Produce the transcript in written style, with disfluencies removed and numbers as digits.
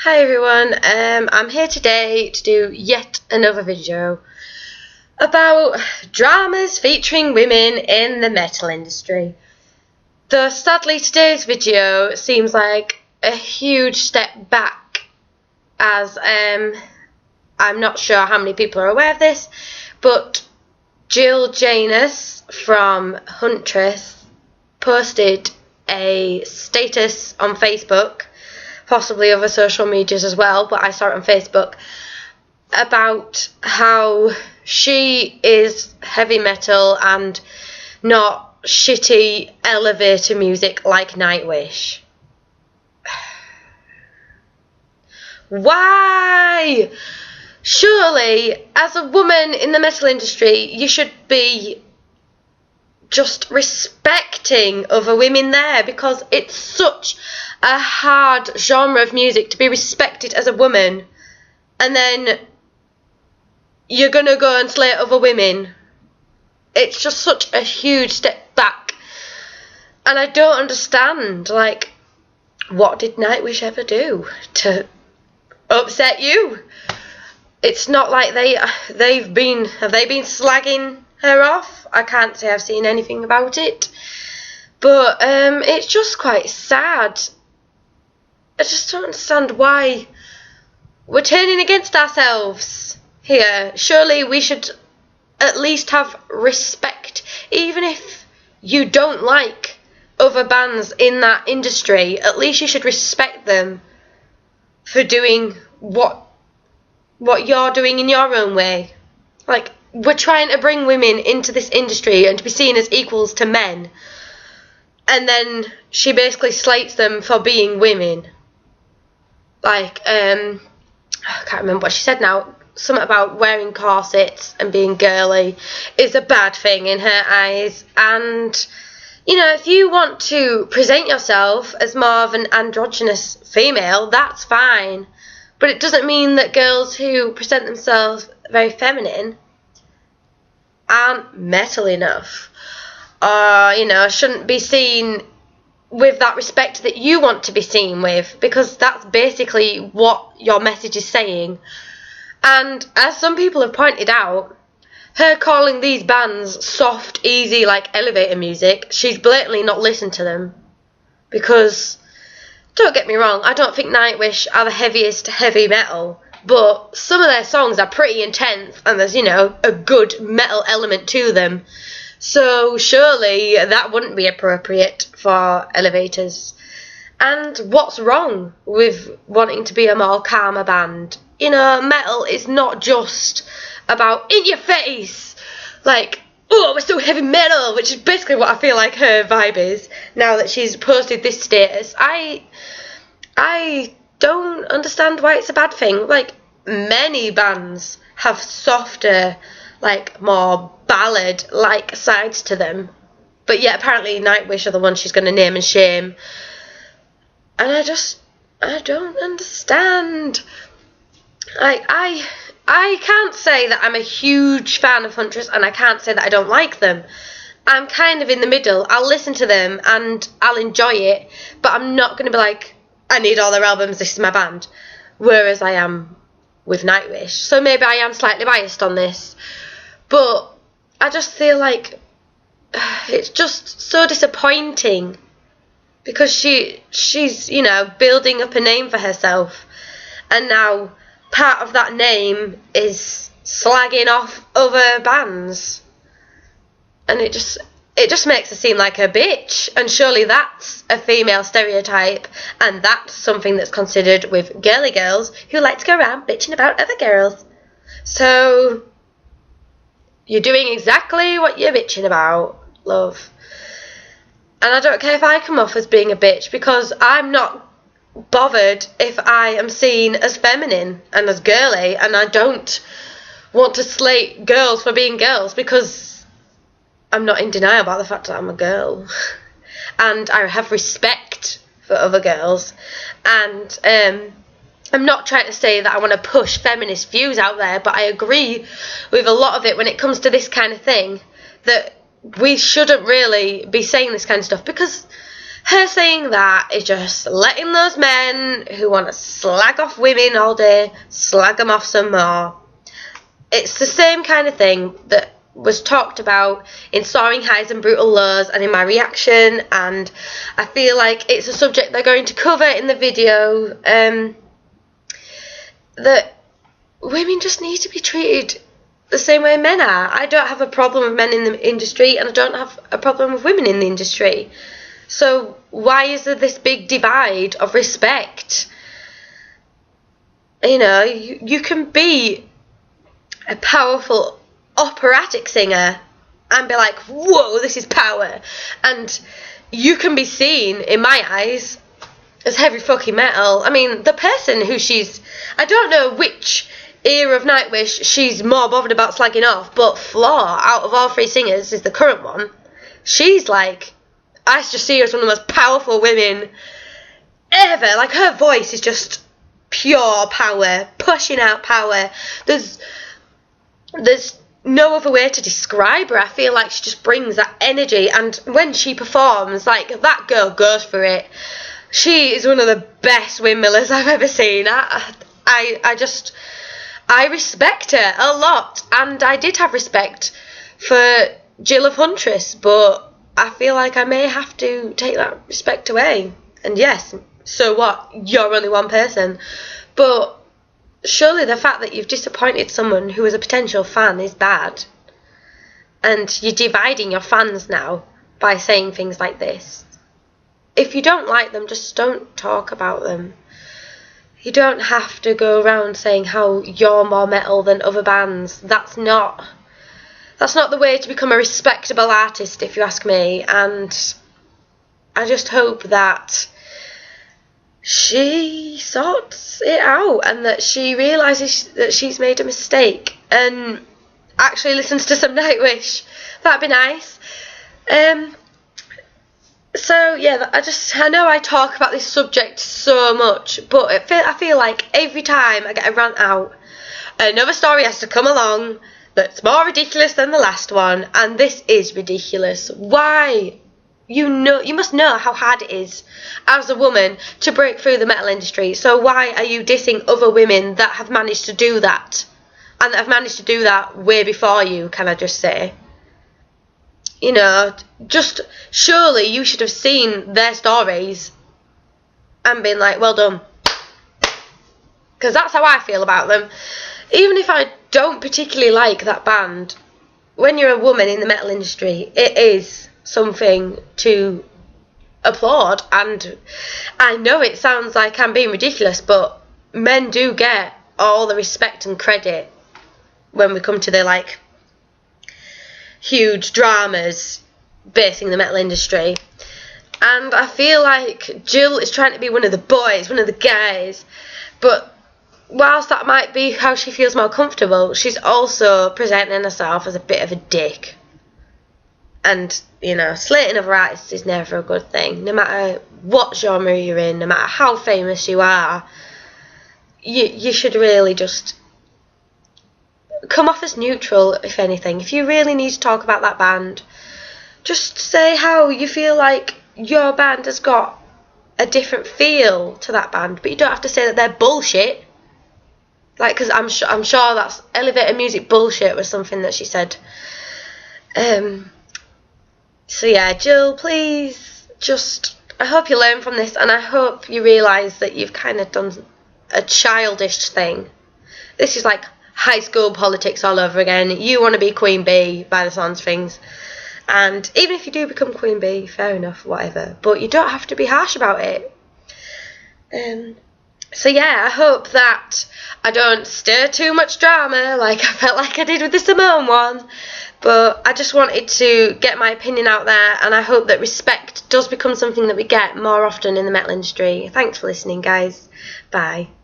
Hi everyone, I'm here today to do yet another video about dramas featuring women in the metal industry. Though sadly today's video seems like a huge step back, as I'm not sure how many people are aware of this, but Jill Janus from Huntress posted a status on Facebook, possibly other social medias as well, but I saw it on Facebook, about how she is heavy metal and not shitty elevator music like Nightwish. Why? Surely, as a woman in the metal industry, you should be just respecting other women there, because it's such a hard genre of music to be respected as a woman, and then you're gonna go and slay other women. It's just such a huge step back, and I don't understand, like, what did Nightwish ever do to upset you? It's not like have they been slagging her off? I can't say I've seen anything about it, but it's just quite sad. I just don't understand why we're turning against ourselves here. Surely we should at least have respect, even if you don't like other bands in that industry. At least you should respect them for doing what you're doing in your own way. Like, we're trying to bring women into this industry and to be seen as equals to men, and then she basically slates them for being women. Like, I can't remember what she said now. Something about wearing corsets and being girly is a bad thing in her eyes. And, you know, if you want to present yourself as more of an androgynous female, that's fine. But it doesn't mean that girls who present themselves very feminine aren't metal enough, or, you know, shouldn't be seen with that respect that you want to be seen with, because that's basically what your message is saying. And as some people have pointed out, her calling these bands soft, easy, like elevator music, she's blatantly not listened to them. Because, don't get me wrong, I don't think Nightwish are the heaviest heavy metal, but some of their songs are pretty intense, and there's, you know, a good metal element to them. So surely that wouldn't be appropriate for elevators. And what's wrong with wanting to be a more calmer band? You know, metal is not just about in your face, like, oh, we're so heavy metal, which is basically what I feel like her vibe is now that she's posted this status. I don't understand why it's a bad thing. Like, many bands have softer, like, more ballad-like sides to them, but yet apparently Nightwish are the ones she's going to name and shame. And I don't understand. Like, I can't say that I'm a huge fan of Huntress, and I can't say that I don't like them. I'm kind of in the middle. I'll listen to them and I'll enjoy it, but I'm not going to be like, I need all their albums, this is my band, whereas I am with Nightwish. So maybe I am slightly biased on this, but I just feel like it's just so disappointing, because she's, you know, building up a name for herself, and now part of that name is slagging off other bands, and it just makes her seem like a bitch. And surely that's a female stereotype, and that's something that's considered with girly girls who like to go around bitching about other girls. So you're doing exactly what you're bitching about, love. And I don't care if I come off as being a bitch, because I'm not bothered if I am seen as feminine and as girly, and I don't want to slate girls for being girls, because I'm not in denial about the fact that I'm a girl. And I have respect for other girls. And I'm not trying to say that I want to push feminist views out there, but I agree with a lot of it when it comes to this kind of thing, that we shouldn't really be saying this kind of stuff, because her saying that is just letting those men who want to slag off women all day slag them off some more. It's the same kind of thing that was talked about in Soaring Highs and Brutal Lows and in my reaction, and I feel like it's a subject they're going to cover in the video, that women just need to be treated the same way men are. I don't have a problem with men in the industry, and I don't have a problem with women in the industry. So why is there this big divide of respect? You know, you can be a powerful operatic singer and be like, whoa, this is power. And you can be seen, in my eyes, as heavy fucking metal. I mean, the person who I don't know which era of Nightwish she's more bothered about slagging off, but Floor, out of all three singers, is the current one. She's like, I just see her as one of the most powerful women ever. Like, her voice is just pure power, pushing out power. There's no other way to describe her. I feel like she just brings that energy, and when she performs, like, that girl goes for it. She is one of the best windmillers I've ever seen. I respect her a lot, and I did have respect for Jill of Huntress, but I feel like I may have to take that respect away. And yes, so what? You're only one person. But surely the fact that you've disappointed someone who was a potential fan is bad. And you're dividing your fans now by saying things like this. If you don't like them, just don't talk about them. You don't have to go around saying how you're more metal than other bands. That's not the way to become a respectable artist, if you ask me. And I just hope that she sorts it out and that she realises that she's made a mistake and actually listens to some Nightwish. That'd be nice. So yeah, I know I talk about this subject so much, but I feel like every time I get a rant out, another story has to come along that's more ridiculous than the last one, and this is ridiculous. Why? You must know how hard it is as a woman to break through the metal industry. So why are you dissing other women that have managed to do that, and that have managed to do that way before you? Can I just say? You know, just surely you should have seen their stories and been like, well done. Because that's how I feel about them. Even if I don't particularly like that band, when you're a woman in the metal industry, it is something to applaud. And I know it sounds like I'm being ridiculous, but men do get all the respect and credit when we come to the, like, huge dramas basing the metal industry. And I feel like Jill is trying to be one of the boys, one of the guys, but whilst that might be how she feels more comfortable, she's also presenting herself as a bit of a dick. And, you know, slating other artists is never a good thing. No matter what genre you're in, no matter how famous you are, you should really just come off as neutral, if anything. If you really need to talk about that band, just say how you feel like your band has got a different feel to that band, but you don't have to say that they're bullshit. Like, because I'm sure that's elevator music bullshit was something that she said. So yeah, Jill, please, I hope you learn from this, and I hope you realise that you've kind of done a childish thing. This is like high school politics all over again. You want to be Queen Bee by the sounds of things, and even if you do become Queen Bee, fair enough, whatever, but you don't have to be harsh about it. So yeah, I hope that I don't stir too much drama like I felt like I did with the Simone one, but I just wanted to get my opinion out there, and I hope that respect does become something that we get more often in the metal industry. Thanks for listening, guys. Bye.